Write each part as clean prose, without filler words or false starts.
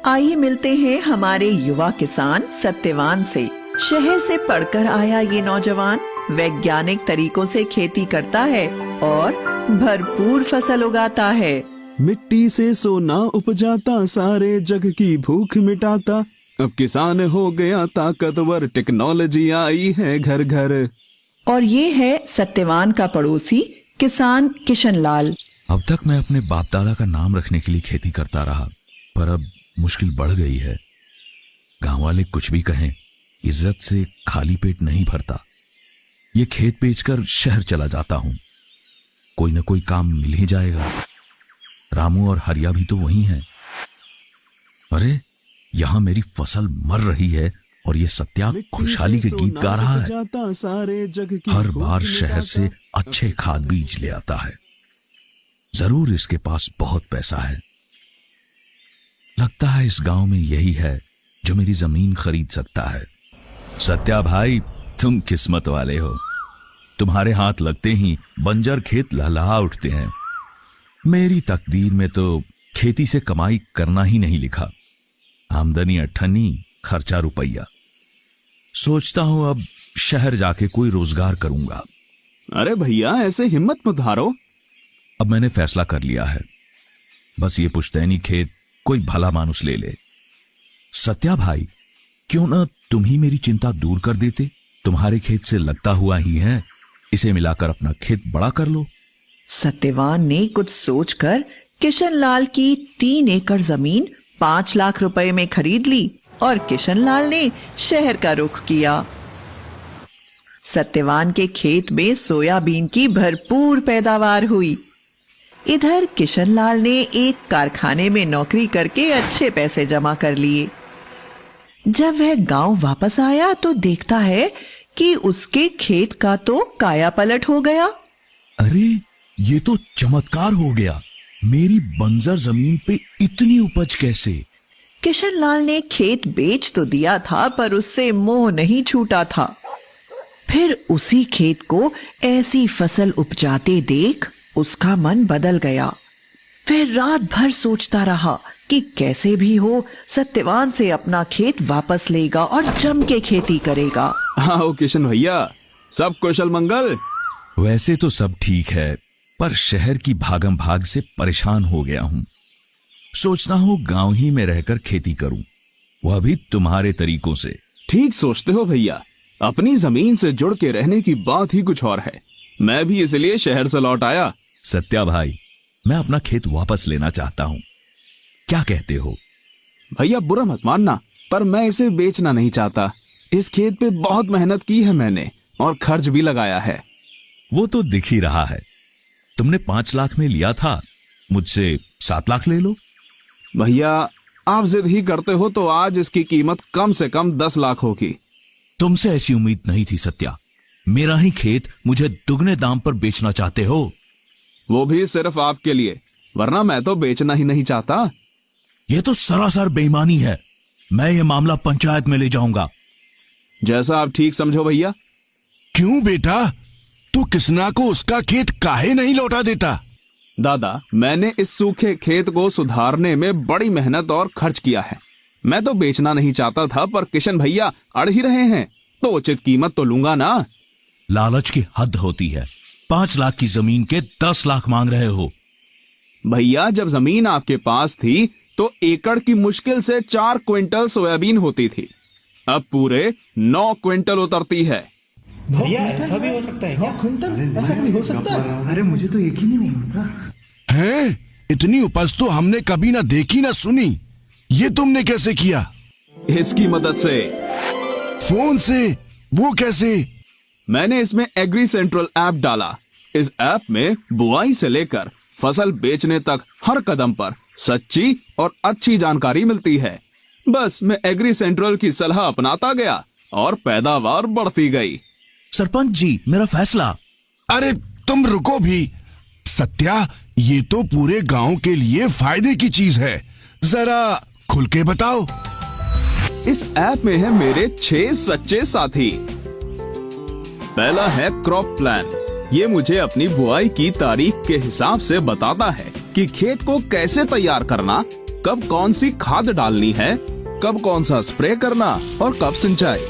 आइए मिलते हैं हमारे युवा किसान सत्यवान से। शहर से पढ़कर आया ये नौजवान वैज्ञानिक तरीकों से खेती करता है और भरपूर फसल उगाता है। मिट्टी से सोना उपजाता, सारे जग की भूख मिटाता। अब किसान हो गया ताकतवर, टेक्नोलॉजी आई है घर घर। और ये है सत्यवान का पड़ोसी किसान किशन लाल। अब तक मैं अपने बाप दादा का नाम रखने के लिए खेती करता रहा, पर अब मुश्किल बढ़ गई है। गांव वाले कुछ भी कहें, इज्जत से खाली पेट नहीं भरता। ये खेत बेचकर शहर चला जाता हूं, कोई ना कोई काम मिल ही जाएगा। रामू और हरिया भी तो वही हैं। अरे यहां मेरी फसल मर रही है और ये सत्या खुशहाली के गीत गा रहा है। हर बार शहर से अच्छे खाद बीज ले आता है। जरूर इसके पास बहुत पैसा है। लगता है इस गांव में यही है जो मेरी जमीन खरीद सकता है। सत्या भाई, तुम किस्मत वाले हो। तुम्हारे हाथ लगते ही बंजर खेत लहलहा उठते हैं। मेरी तकदीर में तो खेती से कमाई करना ही नहीं लिखा। आमदनी अठन्नी, खर्चा रुपया। सोचता हूं अब शहर जाके कोई रोजगार करूंगा। अरे भैया, ऐसे हिम्मत मत हारो। अब मैंने फैसला कर लिया है, बस ये पुश्तैनी खेत कोई भला मानुस ले ले। सत्या भाई, क्यों ना तुम ही मेरी चिंता दूर कर देते। तुम्हारे खेत से लगता हुआ ही है, इसे मिलाकर अपना खेत बड़ा कर लो। सत्यवान ने कुछ सोचकर किशन लाल की 3 एकड़ जमीन 5 लाख रुपए में खरीद ली और किशन लाल ने शहर का रुख किया। सत्यवान के खेत में सोयाबीन की भरपूर पैदावार हुई। इधर किशन लाल ने एक कारखाने में नौकरी करके अच्छे पैसे जमा कर लिए। जब वह गांव वापस आया तो देखता है कि उसके खेत का तो काया पलट हो गया। अरे ये तो चमत्कार हो गया। मेरी बंजर जमीन पे इतनी उपज कैसे? किशन लाल ने खेत बेच तो दिया था, पर उससे मोह नहीं छूटा था। फिर उसी खेत को ऐसी फसल उपजाते देख उसका मन बदल गया। फिर रात भर सोचता रहा कि कैसे भी हो सत्यवान से अपना खेत वापस लेगा और जम के खेती करेगा। आओ किशन भैया, सब कुशल मंगल। वैसे तो सब ठीक है, पर शहर की भागम भाग से परेशान हो गया हूं। सोचता हूं गांव ही में रहकर खेती करूं, वह भी तुम्हारे तरीकों से। ठीक सोचते हो भैया, अपनी जमीन से जुड़ के रहने की बात ही कुछ और है। मैं भी इसलिए शहर से लौट आया। सत्या भाई, मैं अपना खेत वापस लेना चाहता हूं, क्या कहते हो? भैया बुरा मत मानना, पर मैं इसे बेचना नहीं चाहता। इस खेत पे बहुत मेहनत की है मैंने और खर्च भी लगाया है। वो तो दिख ही रहा है। तुमने 5 लाख में लिया था, मुझसे 7 लाख ले लो। भैया आप जिद ही करते हो तो आज इसकी कीमत कम से कम 10 लाख होगी। तुमसे ऐसी उम्मीद नहीं थी सत्या। मेरा ही खेत मुझे दुगने दाम पर बेचना चाहते हो? वो भी सिर्फ आपके लिए, वरना मैं तो बेचना ही नहीं चाहता। यह तो सरासर बेईमानी है। मैं ये मामला पंचायत में ले जाऊंगा। जैसा आप ठीक समझो भैया। क्यों बेटा, तू किसना को उसका खेत काहे नहीं लौटा देता? दादा, मैंने इस सूखे खेत को सुधारने में बड़ी मेहनत और खर्च किया है। मैं तो बेचना नहीं चाहता था, पर किशन भैया अड़ ही रहे हैं, तो उचित कीमत तो लूंगा ना। लालच की हद होती है। 5 लाख की जमीन के 10 लाख मांग रहे हो। भैया जब जमीन आपके पास थी तो एकड़ की मुश्किल से 4 क्विंटल सोयाबीन होती थी, अब पूरे 9 क्विंटल उतरती है। भैया ऐसा भी हो सकता है क्या? क्विंटल ऐसा भी हो सकता है? अरे मुझे तो यकीन ही नहीं होता। हैं? इतनी उपज तो हमने कभी ना देखी ना सुनी। ये तुमने कैसे किया? इसकी मदद से। फोन से? वो कैसे? मैंने इसमें एग्री सेंट्रल ऐप डाला। इस ऐप में बुआई से लेकर फसल बेचने तक हर कदम पर सच्ची और अच्छी जानकारी मिलती है। बस मैं एग्री सेंट्रल की सलाह अपनाता गया और पैदावार बढ़ती गई। सरपंच जी, मेरा फैसला। अरे तुम रुको भी। सत्या, ये तो पूरे गांव के लिए फायदे की चीज है, जरा खुल के बताओ। इस ऐप में है मेरे 6 सच्चे साथी। पहला है क्रॉप प्लान। ये मुझे अपनी बुआई की तारीख के हिसाब से बताता है कि खेत को कैसे तैयार करना, कब कौन सी खाद डालनी है, कब कौन सा स्प्रे करना और कब सिंचाई।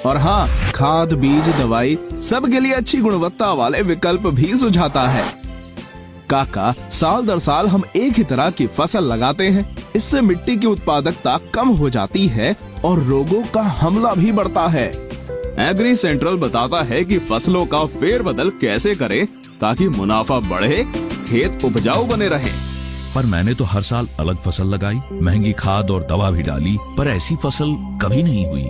और हाँ, खाद, बीज, दवाई सबके लिए अच्छी गुणवत्ता वाले विकल्प भी सुझाता है। काका, साल दर साल हम एक ही तरह की फसल लगाते हैं। इससे मिट्टी की उत्पादकता कम हो जाती है और रोगों का हमला भी बढ़ता है। एग्री सेंट्रल बताता है कि फसलों का फेरबदल कैसे करें ताकि मुनाफा बढ़े, खेत उपजाऊ बने रहे। पर मैंने तो हर साल अलग फसल लगाई, महंगी खाद और दवा भी डाली, पर ऐसी फसल कभी नहीं हुई।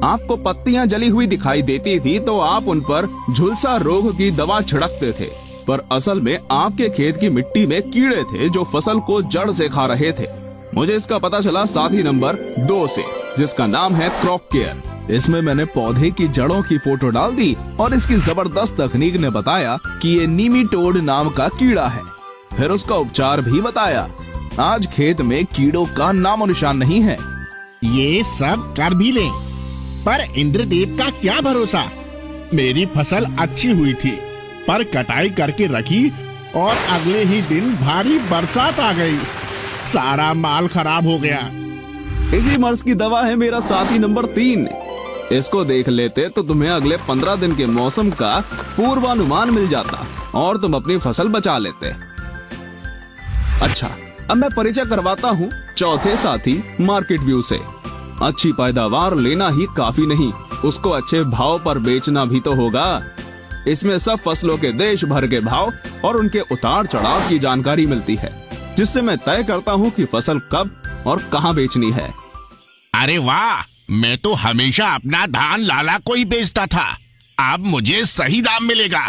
आपको पत्तियां जली हुई दिखाई देती थी तो आप उन पर झुलसा रोग की दवा छिड़कते थे, पर असल में आपके खेत की मिट्टी में कीड़े थे जो फसल को जड़ से खा रहे थे। मुझे इसका पता चला साथी नंबर 2 से, जिसका नाम है क्रॉप केयर। इसमें मैंने पौधे की जड़ों की फोटो डाल दी और इसकी जबरदस्त तकनीक ने बताया कि ये नीमीटोड नाम का कीड़ा है। फिर उसका उपचार भी बताया। आज खेत में कीड़ों का नामो निशान नहीं है। ये सब कर भी लें, पर इंद्रदेव का क्या भरोसा। मेरी फसल अच्छी हुई थी, पर कटाई करके रखी और अगले ही दिन भारी बरसात आ गई, सारा माल खराब हो गया। इसी मर्ज की दवा है मेरा साथी नंबर 3। इसको देख लेते तो तुम्हें अगले 15 दिन के मौसम का पूर्वानुमान मिल जाता और तुम अपनी फसल बचा लेते। अच्छा, अब मैं परिचय करवाता हूँ चौथे साथी मार्केट व्यू से। अच्छी पैदावार लेना ही काफी नहीं, उसको अच्छे भाव पर बेचना भी तो होगा। इसमें सब फसलों के देश भर के भाव और उनके उतार चढ़ाव की जानकारी मिलती है, जिससे मैं तय करता हूँ कि फसल कब और कहाँ बेचनी है। अरे वाह, मैं तो हमेशा अपना धान लाला को ही बेचता था, अब मुझे सही दाम मिलेगा।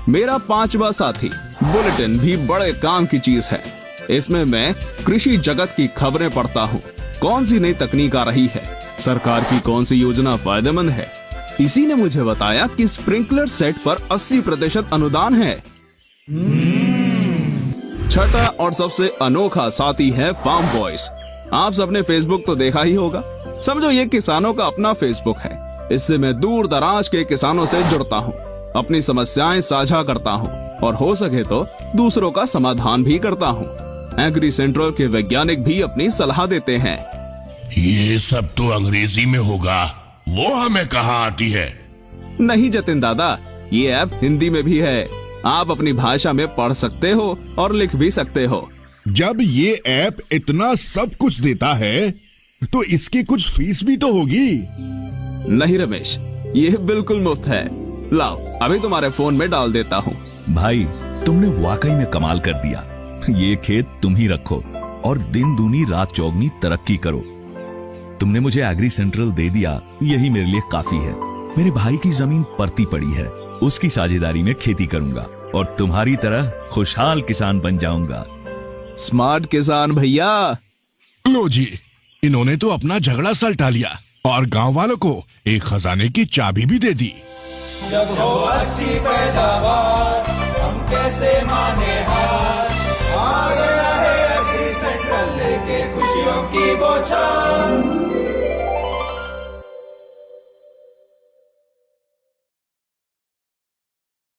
मेरा 5वां साथी बुलेटिन भी बड़े काम की चीज है। इसमें मैं कृषि जगत की खबरें पढ़ता हूँ। कौन सी नई तकनीक आ रही है, सरकार की कौन सी योजना फायदेमंद है। इसी ने मुझे बताया कि स्प्रिंकलर सेट पर 80% अनुदान है। छठा और सबसे अनोखा साथी है फार्म वॉइस। आप सबने फेसबुक तो देखा ही होगा। समझो ये किसानों का अपना फेसबुक है। इससे मैं दूर दराज के किसानों से जुड़ता हूँ, अपनी समस्याएं साझा करता हूँ और हो सके तो दूसरों का समाधान भी करता हूँ। एग्री सेंट्रल के वैज्ञानिक भी अपनी सलाह देते हैं। ये सब तो अंग्रेजी में होगा, वो हमें कहाँ आती है। नहीं जतिन दादा, ये ऐप हिंदी में भी है। आप अपनी भाषा में पढ़ सकते हो और लिख भी सकते हो। जब ये ऐप इतना सब कुछ देता है तो इसकी कुछ फीस भी तो होगी। नहीं रमेश, ये बिल्कुल मुफ्त है। लाओ, अभी तुम्हारे फोन में डाल देता हूँ। भाई, तुमने वाकई में कमाल कर दिया। ये खेत तुम ही रखो और दिन दूनी रात चौगनी तरक्की करो। तुमने मुझे एग्री सेंट्रल दे दिया, यही मेरे लिए काफी है। मेरे भाई की जमीन परती पड़ी है, उसकी साझेदारी में खेती करूंगा और तुम्हारी तरह खुशहाल किसान बन जाऊंगा। स्मार्ट किसान भैया। लो जी, इन्होंने तो अपना झगड़ा सलटा लिया और गांव वालों को एक खजाने की चाबी भी दे दी। जब हो अच्छी पैदावार हम कैसे माने हार, आ गया है एग्री सेंट्रल लेके खुशियों की बौछार।